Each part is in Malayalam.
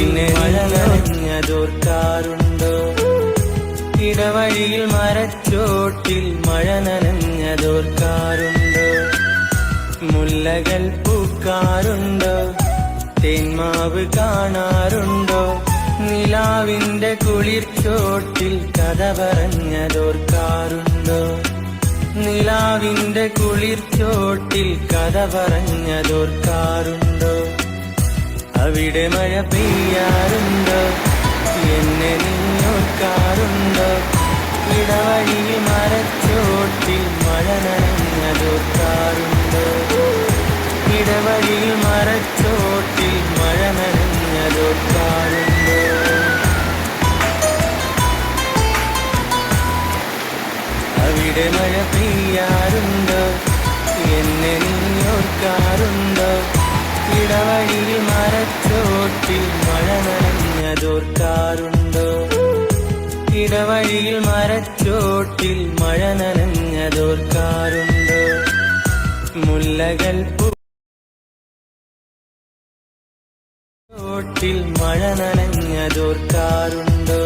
മഴ നനഞ്ഞതോർക്കാറുണ്ടോ? ഇടവഴിയിൽ മരച്ചോട്ടിൽ മഴ നനഞ്ഞതോർക്കാറുണ്ടോ? മുല്ലകൾ പൂക്കാറുണ്ടോ? തേന്മാവ് കാണാറുണ്ടോ? നിലാവിന്റെ കുളിർച്ചോട്ടിൽ കഥ പറഞ്ഞതോർക്കാറുണ്ടോ? നിലാവിന്റെ കുളിർച്ചോട്ടിൽ കഥ പറഞ്ഞതോർക്കാറുണ്ടോ? അവിടെ മഴ പെയ്യാറുണ്ടോ? എന്നെ നീ ഓർക്കാറുണ്ടോ? ഇടവഴിയിൽ മരച്ചോട്ടിൽ മഴ നനഞ്ഞതോർക്കാറുണ്ടോ? ഇടവഴിയിൽ മരച്ചോട്ടിൽ മഴ നനഞ്ഞതോർക്കാറുണ്ടോ? അവിടെ മഴ പെയ്യാറുണ്ടോ? എന്നെ നീ ഓർക്കാറുണ്ടോ? ഇടവഴിയിൽ മരച്ചോട്ടിൽ മഴ നനഞ്ഞതോർക്കാറുണ്ടോ? ഇടവഴിയിൽ മരച്ചോട്ടിൽ മഴ നനഞ്ഞതോർക്കാറുണ്ടോ? മുല്ലകൾ ചോട്ടിൽ മഴ നനഞ്ഞതോർക്കാറുണ്ടോ?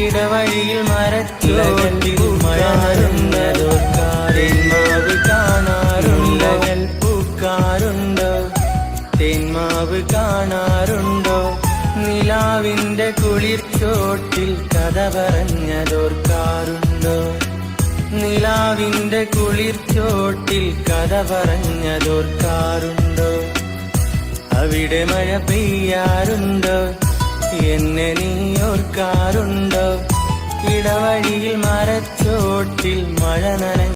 ഇടവഴിയിൽ മരച്ചോട്ടിൽ മഴ നനഞ്ഞതോർക്കാറുണ്ടോ? കാണാറുണ്ടകൾ പൂക്കാറുണ്ടോ? തേന്മാവ് കാണാറുണ്ടോ? നിലാവിന്റെ കുളിർച്ചോട്ടിൽ കഥ പറഞ്ഞതോർക്കാറുണ്ടോ? നിലാവിന്റെ കുളിർച്ചോട്ടിൽ കഥ പറഞ്ഞതോർക്കാറുണ്ടോ? അവിടെ മഴ പെയ്യാറുണ്ടോ? എന്നെ നീ ഓർക്കാറുണ്ടോ? ഇടവഴിയിൽ മരച്ചോട്ടിൽ മഴ നനഞ്ഞ